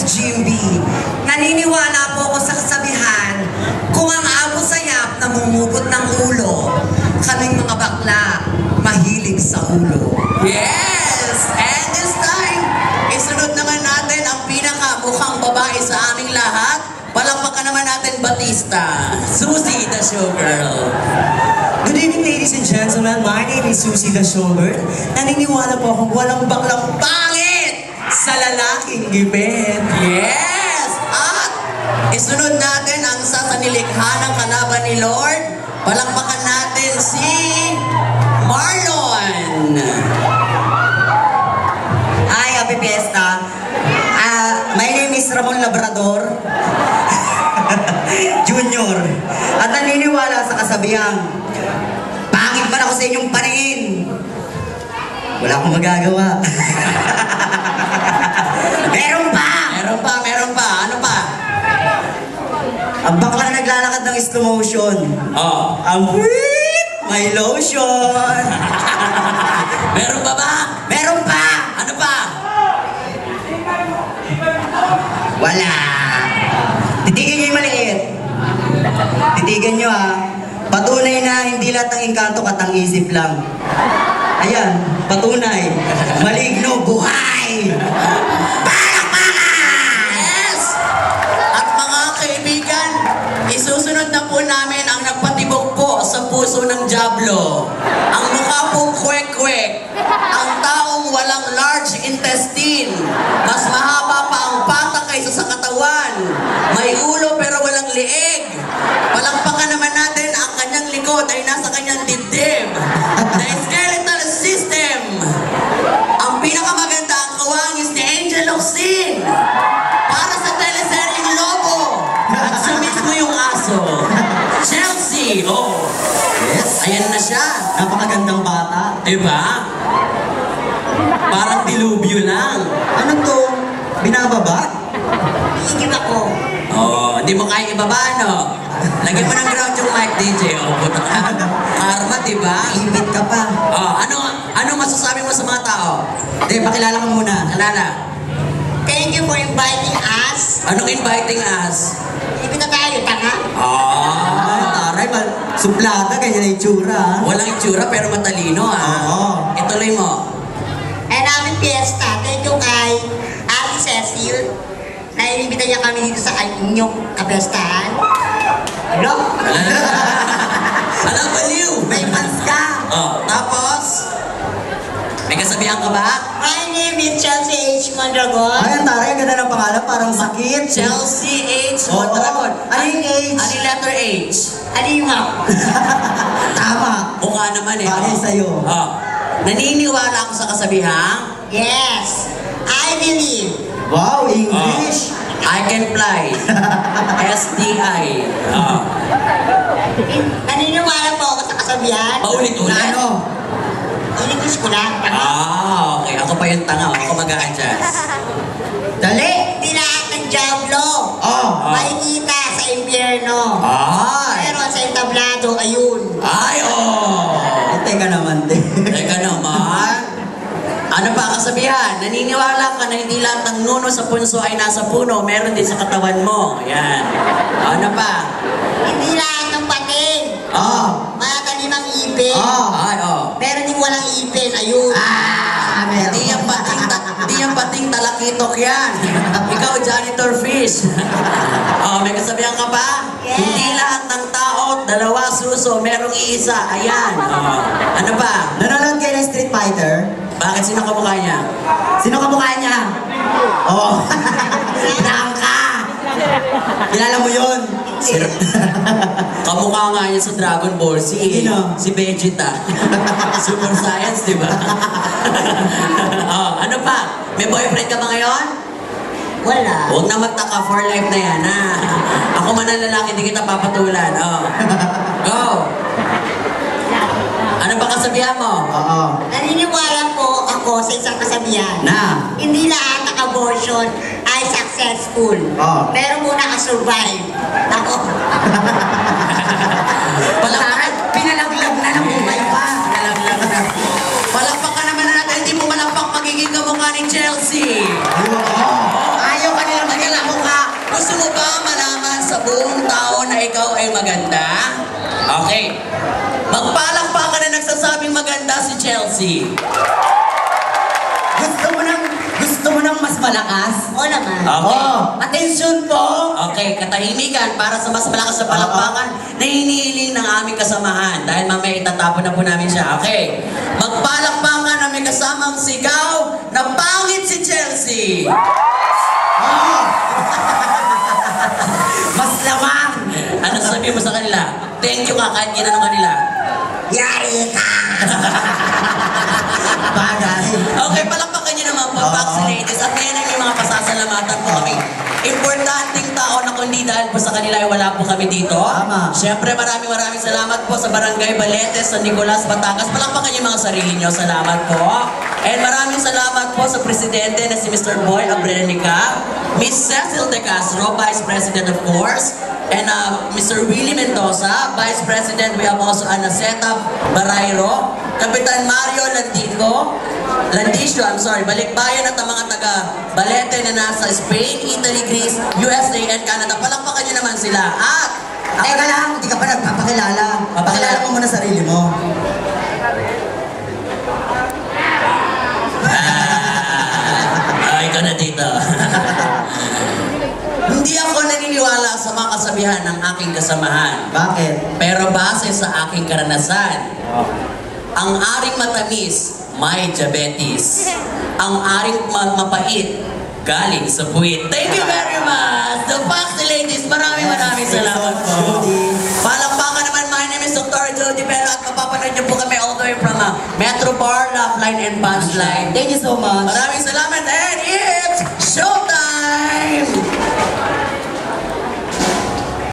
Jim B. Naniniwala po ako sa kasabihan, kung ang abo sayap namumugot ng ulo, kaming mga bakla, mahilig sa ulo. Yes! And this time, isunod naman natin ang pinakamukhang babae sa aming lahat. Palakpakan naman natin Batista, Susie the Showgirl. Good evening, ladies and gentlemen. My name is Susie the Showgirl. Naniniwala po akong walang baklang pangit sa lalaking gipit. Yes! At isunod natin ang isa sa nilikha ng kalaban ni Lord. Palakpakan natin si Marlon. Hi, happy fiesta. My name is Ramon Labrador Junior. At naniniwala sa kasabihang, pangit man ako sa inyong paningin, wala akong magagawa. Meron pa! Meron pa. Ano pa? Ang bakla na naglalakad ng slow motion. Oh. Ang whip! May lotion! Meron pa ba? Meron pa! Ano pa? Wala! Titigan nyo yung maliit. Titigan nyo ha. Patunay na hindi lahat ng engkanto katang-isip lang. Ayan, patunay. Maligno, buhay! Yes! At mga kaibigan, isusunod na po namin ang nagpatibok po sa puso ng Diablo. Ang mukha pong kwek-kwek. Ang taong walang large intestine. Mas mahaba pa ang pata kaysa sa katawan. May ulo pero walang lieg. Palakpakan naman natin ang kanyang likod ay nasa kanyang dibdib. The skeletal system. Ang pinakamaganda ang kawangis ni Angel Locsin. Para sa teleseryeng Lobo. At siya mismo yung aso. Chelsea. Oh. Yes. Ayan na siya. Napakagandang bata. Diba? Parang dilubyo lang. Ano to? Binababa? Higit ako. Oh, hindi mo kaya ibaba, no? Lagyan mo ng ground yung mic, DJ. Oh, puto ka. Karma, diba? Ibit ka pa. Oh, ano masasabi mo sa mga tao? Hindi, pakilala ka muna. Alala, Thank you for inviting us. anong inviting us? Higit na tayo, tanga. Taray, suplada, ganyan na itsura. Walang itsura pero matalino, Oo. Ituloy mo. And aming fiesta, thank you kay Ate Cecil. Naiinibita niya kami dito sa inyong kapestahan. Ano? Alam, baliw! May fans ka. Oh, tapos? May kasabihan ka ba? My name is Chelsea H. Mondragon. Ay, ang taray, ang ganda ng pangalan, parang sakit. Chelsea H. Oo. Mondragon. Ano yung H? Ano yung letter H? Alima. Tama. Mukha naman eh. Bagay sa'yo. Oh. Naniniwala ako sa kasabihang, Yes. I believe. Wow, English. I can fly. SDI. Oh. Naniniwala po ako sa kasabihan. Paulit-ulit. Ano? English ko lang. Okay. Ako pa yung tanga. Ako mag-a-adjust. Dali. Hindi lahat ng Diablo. Oh. Makikita sa impyerno. Ay! Pero sa entablado, ayun. Ay, oh! Teka naman, din. Teka naman. Ano pa ang kasabihan? Naniniwala ka na hindi lahat ng nuno sa punso ay nasa puno. Meron din sa katawan mo. Yan. Ano pa? Hindi lahat ng pating. Oh. Matatalim ang ipin. Oh. Ay, oh. Pero di walang ipin, ayun. Meron. Hindi yung pating talakitok yan. Ikaw, janitor fish. May kasabihan ka pa? Yes. Hindi lahat ng tao, dalawa suso, merong iisa. Ayan. Ano pa? Nanonood kayo ng Street Fighter? Bakit sino kamukha niya? Sino kamukha niya? Oh. Blanca. Kilala mo yun? Kamukha nga niya sa Dragon Ball Z. Sino? Si Vegeta. Super Science, di ba? Ano pa? May boyfriend ka ba ngayon? Wala. Huwag na magtaka, for life na yan, ha? Ako man ang lalaki, hindi kita papatulan. Go! Ano ba kasabihan mo? Oo. Naniniwala po ako sa isang kasabihan. Na? Hindi lahat ng abortion ay successful. Oh. Pero muna ka-survive. Ako. Palakpakan, pinalaglag na ng buhay pa. Pinalaglag na. Palakpakan naman na natin, hindi mo malakpak magiging kamukha ni Chelsea. Ayaw ka nilang ay maganda? Okay. Magpalakpakan na nagsasabing maganda si Chelsea. Gusto mo nang mas malakas? Oo naman. Okay. Attention po! Okay, katahimikan para sa mas malakas na palakpakan na hinihiling ng aming kasamahan dahil mamaya itatapon na po namin siya. Okay. Magpalakpakan na may kasamang sigaw na pangit si Chelsea. Mas lamang! Ano sabi mo sa kanila? Thank you ka kahit ginanong kanila. Yari ka! Bagay. Okay, palakpakan niyo naman po, vaccinated. At ngayon ay may mga pasasalamatan po kami. Importanteng tao na kundi dahil po sa kanila ay wala po kami dito. Tama. Siyempre maraming salamat po sa Barangay Baletes, San Nicolas, Batangas. Palakpakan niyo mga sarili niyo. Salamat po. And maraming salamat po sa Presidente na si Mr. Boy Abrenica, Miss Cecil De Castro, Vice President of course, and Mr. Willie Mendoza, Vice President. We have also Anaceta Barayro, Kapitan Mario Landicio, Balikbayan at ang mga taga Balete na nasa Spain, Italy, Greece, USA, and Canada. Palakpakan niyo naman sila. At Teka lang, hindi ka pa nagpapakilala. Papakilala mo muna sarili mo. ikaw na dito. Hindi ako naniniwala sa mga kasabihan ng aking kasamahan. Bakit? Pero base sa aking karanasan, ang aring matamis, may diabetes. Ang aring mapait, galing sa puwit. Thank you very much! The Foxy Ladies, maraming salamat po. Palakpakan naman, my name is Dr. Jody Pero at mapapanood niyo po kami all the way from Metro Bar, Love Line, and Punchline. Thank you so much. Maraming salamat,